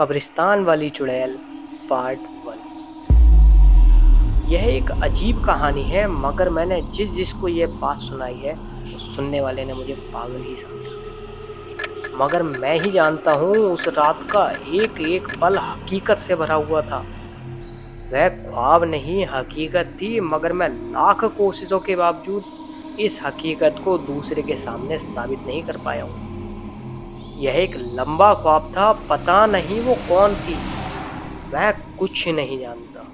कब्रिस्तान वाली चुड़ैल पार्ट 1। यह एक अजीब कहानी है, मगर मैंने जिसको यह बात सुनाई है उस सुनने वाले ने मुझे पागल ही समझा। मगर मैं ही जानता हूँ उस रात का एक एक पल हकीकत से भरा हुआ था। वह ख्वाब नहीं हकीकत थी, मगर मैं लाख कोशिशों के बावजूद इस हकीकत को दूसरे के सामने साबित नहीं कर पाया हूँ। यह एक लंबा ख्वाब था, पता नहीं वो कौन थी। मैं कुछ नहीं जानता।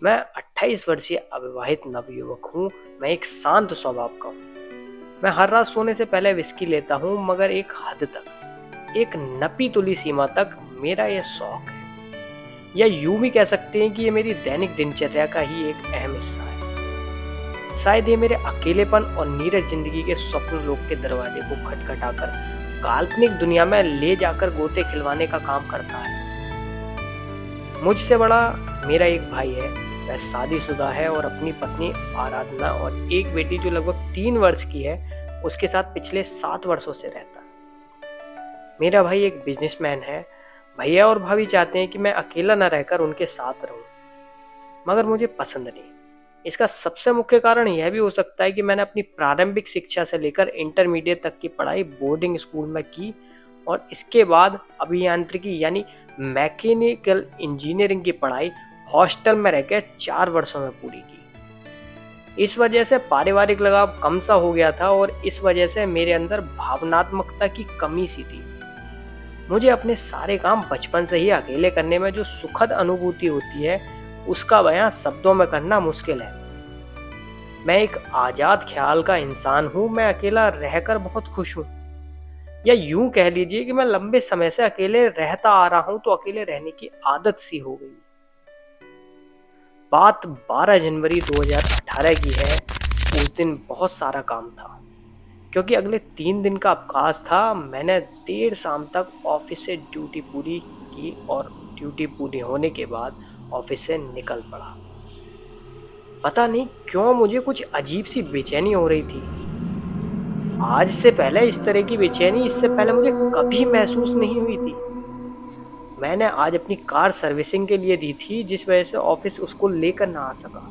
मैं 28 वर्षीय अविवाहित नवयुवक हूँ। मैं एक शांत स्वभाव का हूँ। मैं हर रात सोने से पहले विस्की लेता हूँ, मगर एक हद तक, एक नपी तुली सीमा तक मेरा यह शौक है। या यूं भी कह सकते हैं कि ये मेरी दैनिक दिनचर्या का ही एक अहम हिस्सा है। शायद ये मेरे अकेलेपन और नीरस जिंदगी के स्वप्न लोक के दरवाजे को खटखटाकर काल्पनिक दुनिया में ले जाकर गोते खिलवाने का काम करता है। मुझसे बड़ा मेरा एक भाई है। वह शादीशुदा है और अपनी पत्नी आराधना और एक बेटी जो लगभग 3 वर्ष की है उसके साथ पिछले 7 वर्षों से रहता है। मेरा भाई एक बिजनेसमैन है। भैया और भाभी चाहते हैं कि मैं अकेला न रहकर उनके साथ रहूं, मगर मुझे पसंद नहीं। इसका सबसे मुख्य कारण यह भी हो सकता है कि मैंने अपनी प्रारंभिक शिक्षा से लेकर इंटरमीडिएट तक की पढ़ाई बोर्डिंग स्कूल में की और इसके बाद अभियांत्रिकी यानी मैकेनिकल इंजीनियरिंग की पढ़ाई हॉस्टल में रहकर 4 वर्षों में पूरी की। इस वजह से पारिवारिक लगाव कम सा हो गया था और इस वजह से मेरे अंदर भावनात्मकता की कमी सी थी। मुझे अपने सारे काम बचपन से ही अकेले करने में जो सुखद अनुभूति होती है उसका बयां शब्दों में करना मुश्किल है। मैं एक आजाद ख्याल का इंसान हूं। मैं अकेला रहकर बहुत खुश हूं। या यूं कह लीजिए कि मैं लंबे समय से अकेले रहता आ रहा हूं, तो अकेले रहने की आदत सी हो गई। बात 12 जनवरी 2018 की है। उस दिन बहुत सारा काम था क्योंकि अगले 3 दिन का अवकाश था। मैंने देर शाम तक ऑफिस से ड्यूटी पूरी की और ड्यूटी पूरी होने के बाद ऑफिस से निकल पड़ा। पता नहीं क्यों मुझे कुछ अजीब सी बेचैनी हो रही थी। आज से पहले इस तरह की बेचैनी इससे पहले मुझे कभी महसूस नहीं हुई थी। मैंने आज अपनी कार सर्विसिंग के लिए दी थी, जिस वजह से ऑफिस उसको लेकर ना आ सका।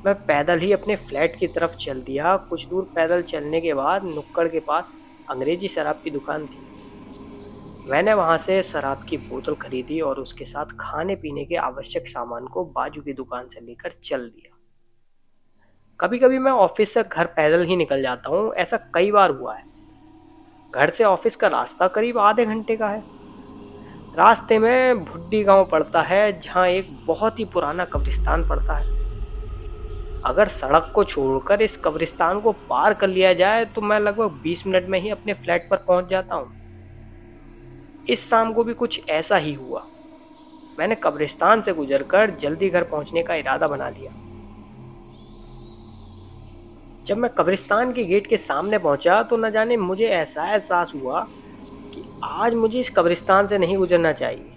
मैं पैदल ही अपने फ्लैट की तरफ चल दिया। कुछ दूर पैदल चलने के बाद नुक्कड़ के पास अंग्रेजी शराब की दुकान थी। मैंने वहां से शराब की बोतल खरीदी और उसके साथ खाने पीने के आवश्यक सामान को बाजू की दुकान से लेकर चल दिया। कभी कभी मैं ऑफिस से घर पैदल ही निकल जाता हूँ। ऐसा कई बार हुआ है। घर से ऑफिस का रास्ता करीब आधे घंटे का है। रास्ते में भुड्डी गांव पड़ता है, जहाँ एक बहुत ही पुराना कब्रिस्तान पड़ता है। अगर सड़क को छोड़कर इस कब्रिस्तान को पार कर लिया जाए तो मैं लगभग 20 मिनट में ही अपने फ्लैट पर पहुंच जाता हूं। इस शाम को भी कुछ ऐसा ही हुआ। मैंने कब्रिस्तान से गुजरकर जल्दी घर पहुंचने का इरादा बना लिया। जब मैं कब्रिस्तान के गेट के सामने पहुंचा तो न जाने मुझे ऐसा एहसास हुआ कि आज मुझे इस कब्रिस्तान से नहीं गुजरना चाहिए,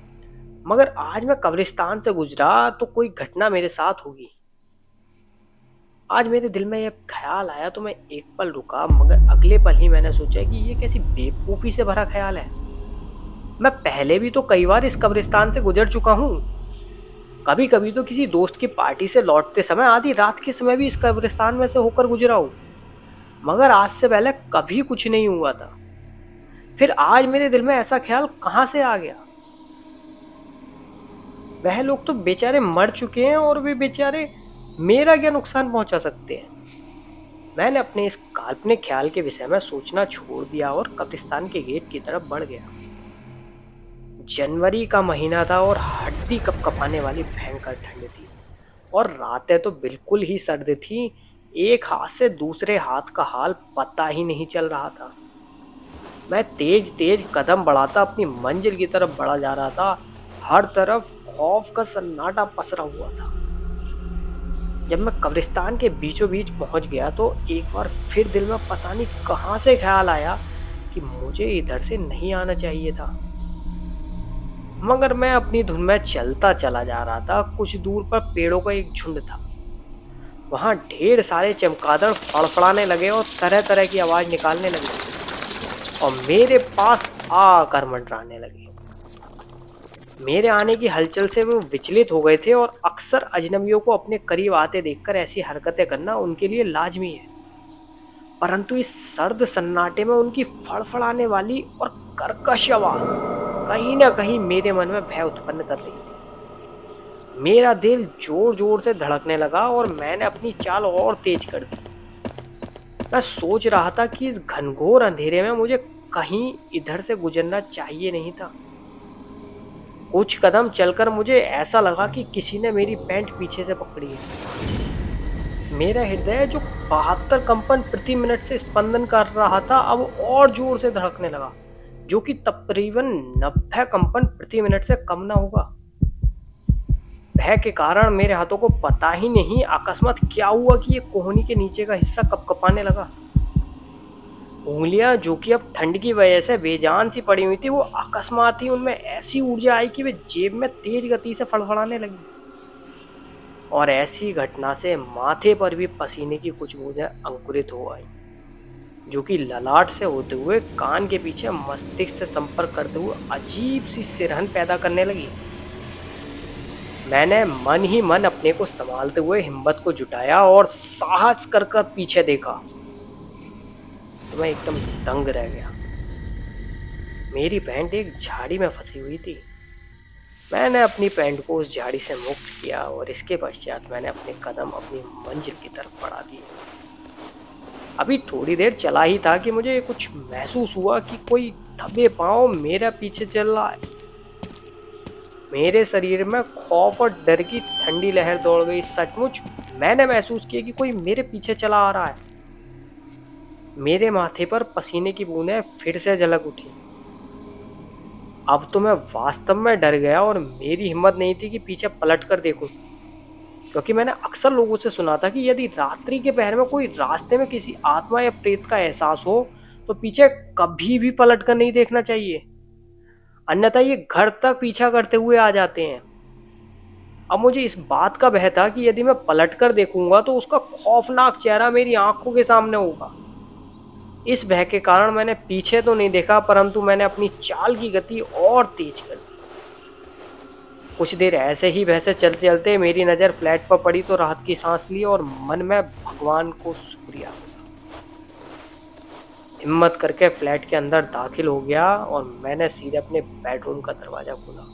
मगर आज मैं कब्रिस्तान से गुजरा तो कोई घटना मेरे साथ होगी। आज मेरे दिल में यह ख्याल आया तो मैं एक पल रुका, मगर अगले पल ही मैंने सोचा कि ये कैसी बेवकूफ़ी से भरा ख्याल है। मैं पहले भी तो कई बार इस कब्रिस्तान से गुजर चुका हूँ। कभी कभी तो किसी दोस्त की पार्टी से लौटते समय आधी रात के समय भी इस कब्रिस्तान में से होकर गुजरा हूँ, मगर आज से पहले कभी कुछ नहीं हुआ था। फिर आज मेरे दिल में ऐसा ख्याल कहाँ से आ गया? वह लोग तो बेचारे मर चुके हैं और वे बेचारे मेरा क्या नुकसान पहुंचा सकते हैं। मैंने अपने इस काल्पनिक ख्याल के विषय में सोचना छोड़ दिया और कब्रिस्तान के गेट की तरफ बढ़ गया। जनवरी का महीना था और हड्डी कपकपाने वाली भयंकर ठंड थी और रातें तो बिल्कुल ही सर्द थी। एक हाथ से दूसरे हाथ का हाल पता ही नहीं चल रहा था। मैं तेज तेज कदम बढ़ाता अपनी मंजिल की तरफ बढ़ा जा रहा था। हर तरफ खौफ का सन्नाटा पसरा हुआ था। जब मैं कब्रिस्तान के बीचों बीच पहुंच गया तो एक बार फिर दिल में पता नहीं कहां से ख्याल आया कि मुझे इधर से नहीं आना चाहिए था, मगर मैं अपनी धुन में चलता चला जा रहा था। कुछ दूर पर पेड़ों का एक झुंड था। वहां ढेर सारे चमगादड़ फड़फड़ाने लगे और तरह तरह की आवाज निकालने लगे और मेरे पास आकर मंडराने लगे। मेरे आने की हलचल से वो विचलित हो गए थे और अक्सर अजनबियों को अपने करीब आते देखकर ऐसी हरकतें करना उनके लिए लाजमी है। परंतु इस सर्द सन्नाटे में उनकी फड़फड़ाने वाली और कर्कश आवाज कहीं ना कहीं मेरे मन में भय उत्पन्न कर रही थी। मेरा दिल जोर जोर से धड़कने लगा और मैंने अपनी चाल और तेज कर दी। मैं सोच रहा था कि इस घनघोर अंधेरे में मुझे कहीं इधर से गुजरना चाहिए नहीं था। कुछ कदम चलकर मुझे ऐसा लगा कि किसी ने मेरी पैंट पीछे से पकड़ी है। मेरा हृदय जो 72 कंपन प्रति मिनट से स्पंदन कर रहा था अब और जोर से धड़कने लगा, जो कि तकरीबन 90 कंपन प्रति मिनट से कम ना होगा। भय के कारण मेरे हाथों को पता ही नहीं अकस्मात क्या हुआ कि ये कोहनी के नीचे का हिस्सा कपकपाने लगा। उंगलियां जो कि अब ठंड की वजह से बेजान सी पड़ी हुई थी, वो अकस्मात ही उनमें ऐसी ऊर्जा आई कि वे जेब में तेज गति से फड़फड़ाने लगी। और ऐसी घटना से माथे पर भी पसीने की कुछ बूंदें अंकुरित हो आई, जो कि ललाट से होते हुए कान के पीछे मस्तिष्क से संपर्क करते हुए अजीब सी सिरहन पैदा करने लगी। मैंने मन ही मन अपने को संभालते हुए हिम्मत को जुटाया और साहस कर कर पीछे देखा तो मैं एकदम दंग रह गया। मेरी पैंट एक झाड़ी में फंसी हुई थी। मैंने अपनी पैंट को उस झाड़ी से मुक्त किया और इसके पश्चात मैंने अपने कदम अपनी मंजिल की तरफ बढ़ा दिए। अभी थोड़ी देर चला ही था कि मुझे कुछ महसूस हुआ कि कोई दबे पांव मेरा पीछे चल रहा है। मेरे शरीर में खौफ और डर की ठंडी लहर दौड़ गई। सचमुच मैंने महसूस किया कि कोई मेरे पीछे चला आ रहा है। मेरे माथे पर पसीने की बूंदें फिर से झलक उठी। अब तो मैं वास्तव में डर गया और मेरी हिम्मत नहीं थी कि पीछे पलट कर देखूं, क्योंकि मैंने अक्सर लोगों से सुना था कि यदि रात्रि के पहर में कोई रास्ते में किसी आत्मा या प्रेत का एहसास हो तो पीछे कभी भी पलट कर नहीं देखना चाहिए, अन्यथा ये घर तक पीछा करते हुए आ जाते हैं। अब मुझे इस बात का भय था कि यदि मैं पलट कर देखूंगा तो उसका खौफनाक चेहरा मेरी आंखों के सामने होगा। इस भय के कारण मैंने पीछे तो नहीं देखा, परंतु मैंने अपनी चाल की गति और तेज कर दी। कुछ देर ऐसे ही भय से चलते चलते मेरी नज़र फ्लैट पर पड़ी तो राहत की सांस ली और मन में भगवान को शुक्रिया हिम्मत करके फ्लैट के अंदर दाखिल हो गया और मैंने सीधे अपने बेडरूम का दरवाजा खोला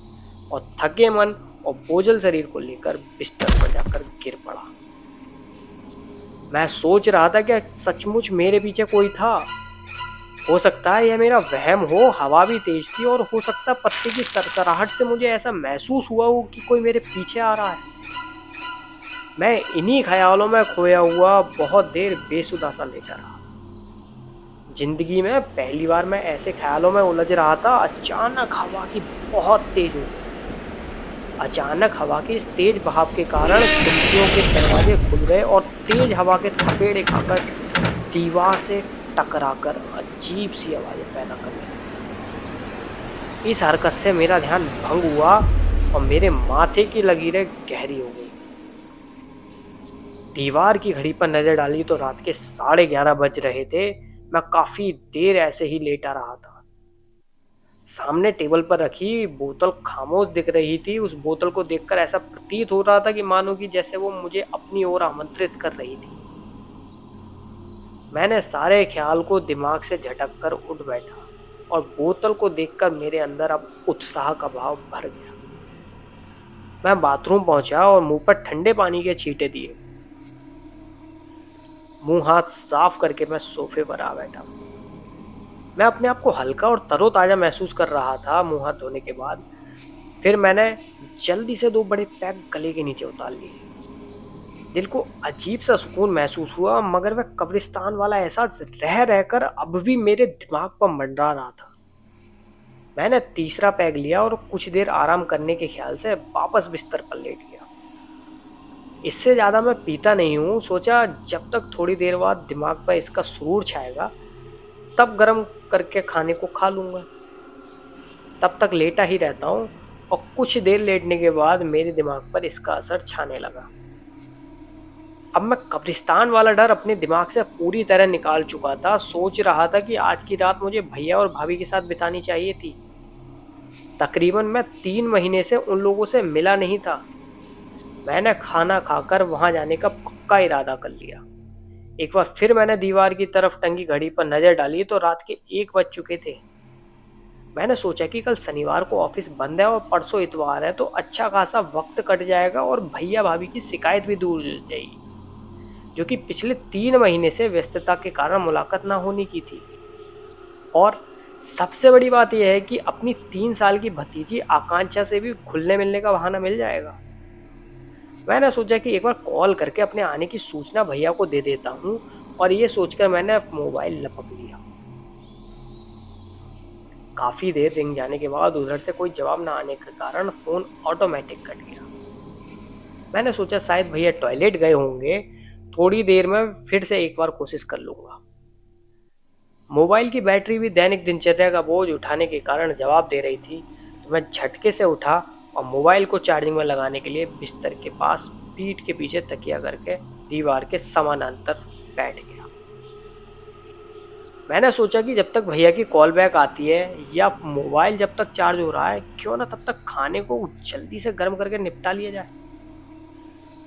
और थके मन और बोझल शरीर को लेकर बिस्तर पर जाकर गिर पड़ा। मैं सोच रहा था कि सचमुच मेरे पीछे कोई था। हो सकता है यह मेरा वहम हो, हवा भी तेज थी और हो सकता है पत्ते की सरसराहट से मुझे ऐसा महसूस हुआ हो कि कोई मेरे पीछे आ रहा है। मैं इन्हीं ख्यालों में खोया हुआ बहुत देर बेसुधा सा लेटा रहा। जिंदगी में पहली बार मैं ऐसे ख्यालों में उलझ रहा था। अचानक हवा की बहुत तेज हो गई। अचानक हवा के इस तेज बहाव के कारण खिड़कियों के दरवाजे खुल गए और तेज हवा के थपेड़े खाकर दीवार से टकराकर अजीब सी आवाजें पैदा करने लगी। इस हरकत से मेरा ध्यान भंग हुआ और मेरे माथे की लकीरें गहरी हो गई। दीवार की घड़ी पर नजर डाली तो रात के 11:30 बज रहे थे। मैं काफी देर ऐसे ही लेटा रहा था। सामने टेबल पर रखी बोतल खामोश दिख रही थी। उस बोतल को देखकर ऐसा प्रतीत हो रहा था कि मानो कि जैसे वो मुझे अपनी ओर आमंत्रित कर रही थी। मैंने सारे ख्याल को दिमाग से झटक कर उठ बैठा और बोतल को देखकर मेरे अंदर अब उत्साह का भाव भर गया। मैं बाथरूम पहुंचा और मुंह पर ठंडे पानी के छींटे दिए। मुंह हाथ साफ करके मैं सोफे पर आ बैठा। मैं अपने आप को हल्का और तरोताजा महसूस कर रहा था मुंह हाथ धोने के बाद। फिर मैंने जल्दी से 2 बड़े पैक गले के नीचे उतार लिए। दिल को अजीब सा सुकून महसूस हुआ, मगर वह कब्रिस्तान वाला एहसास रह रहकर अब भी मेरे दिमाग पर मंडरा रहा था। मैंने तीसरा पैग लिया और कुछ देर आराम करने के ख्याल से वापस बिस्तर पर लेट गया। इससे ज्यादा मैं पीता नहीं हूँ। सोचा जब तक थोड़ी देर बाद दिमाग पर इसका सुरूर छाएगा तब गर्म करके खाने को खा लूंगा। तब तक लेटा ही रहता हूँ। और कुछ देर लेटने के बाद मेरे दिमाग पर इसका असर छाने लगा। अब मैं कब्रिस्तान वाला डर अपने दिमाग से पूरी तरह निकाल चुका था। सोच रहा था कि आज की रात मुझे भैया और भाभी के साथ बितानी चाहिए थी। तकरीबन मैं 3 महीने से उन लोगों से मिला नहीं था। मैंने खाना खाकर वहां जाने का पक्का इरादा कर लिया। एक बार फिर मैंने दीवार की तरफ टंगी घड़ी पर नजर डाली तो रात के 1 बज चुके थे। मैंने सोचा कि कल शनिवार को ऑफिस बंद है और परसों इतवार है, तो अच्छा खासा वक्त कट जाएगा और भैया भाभी की शिकायत भी दूर हो जाएगी, जो कि पिछले 3 महीने से व्यस्तता के कारण मुलाकात ना होने की थी। और सबसे बड़ी बात यह है कि अपनी 3 साल की भतीजी आकांक्षा से भी घुलने मिलने का बहाना मिल जाएगा। मैंने सोचा कि एक बार कॉल करके अपने आने की सूचना भैया को दे देता हूँ, और ये सोचकर मैंने मोबाइल लपक लिया। काफी देर रिंग जाने के बाद उधर से कोई जवाब ना आने के कारण फोन ऑटोमेटिक कट गया। मैंने सोचा शायद भैया टॉयलेट गए होंगे, थोड़ी देर में फिर से एक बार कोशिश कर लूंगा। मोबाइल की बैटरी भी दैनिक दिनचर्या का बोझ उठाने के कारण जवाब दे रही थी, तो मैं झटके से उठा और मोबाइल को चार्जिंग में लगाने के लिए बिस्तर के पास पीठ के पीछे तकिया करके दीवार के समानांतर बैठ गया। मैंने सोचा कि जब तक भैया की कॉल बैक आती है या मोबाइल जब तक चार्ज हो रहा है, क्यों ना तब तक खाने को जल्दी से गर्म करके निपटा लिया जाए।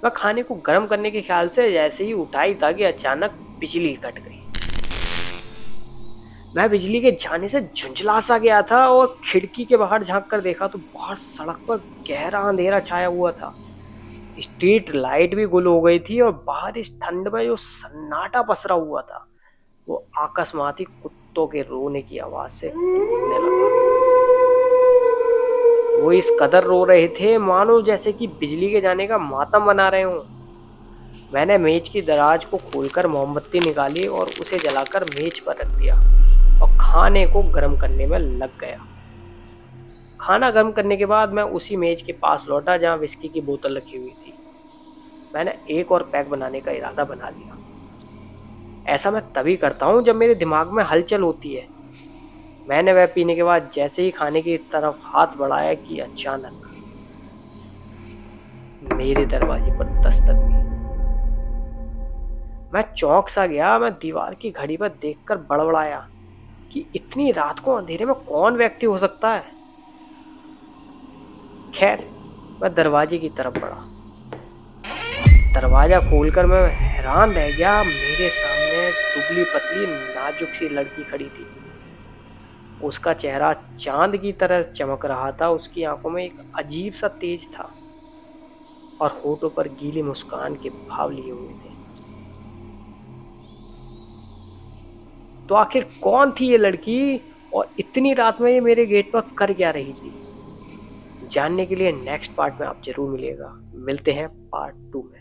मैं खाने को गर्म करने के ख्याल से जैसे ही उठाई था कि अचानक बिजली कट गई। मैं बिजली के जाने से झुंझला सा गया था और खिड़की के बाहर झांक कर देखा तो बाहर सड़क पर गहरा अंधेरा छाया हुआ था। स्ट्रीट लाइट भी गुल हो गई थी और बाहर इस ठंड में जो सन्नाटा पसरा हुआ था वो अकस्मात ही कुत्तों के रोने की आवाज से टूटने लगा। वो इस कदर रो रहे थे मानो जैसे कि बिजली के जाने का मातम मना रहे हों। मैंने मेज की दराज को खोलकर मोमबत्ती निकाली और उसे जलाकर मेज पर रख दिया और खाने को गर्म करने में लग गया। खाना गर्म करने के बाद मैं उसी मेज के पास लौटा जहां विस्की की बोतल रखी हुई थी। मैंने एक और पैक बनाने का इरादा बना लिया। ऐसा मैं तभी करता हूँ जब मेरे दिमाग में हलचल होती है। मैंने वह पीने के बाद जैसे ही खाने की तरफ हाथ बढ़ाया कि अचानक मेरे दरवाजे पर दस्तक हुई। मैं चौंक सा गया। मैं दीवार की घड़ी पर देखकर बड़बड़ाया कि इतनी रात को अंधेरे में कौन व्यक्ति हो सकता है। खैर, मैं दरवाजे की तरफ बढ़ा। दरवाजा खोलकर मैं हैरान रह गया। मेरे सामने दुबली पतली नाजुक सी लड़की खड़ी थी। उसका चेहरा चांद की तरह चमक रहा था। उसकी आंखों में एक अजीब सा तेज था और होठों पर गीली मुस्कान के भाव लिए हुए थे। तो आखिर कौन थी ये लड़की और इतनी रात में ये मेरे गेट पर कर क्या रही थी? जानने के लिए नेक्स्ट पार्ट में आप जरूर मिलेगा। मिलते हैं पार्ट 2 में।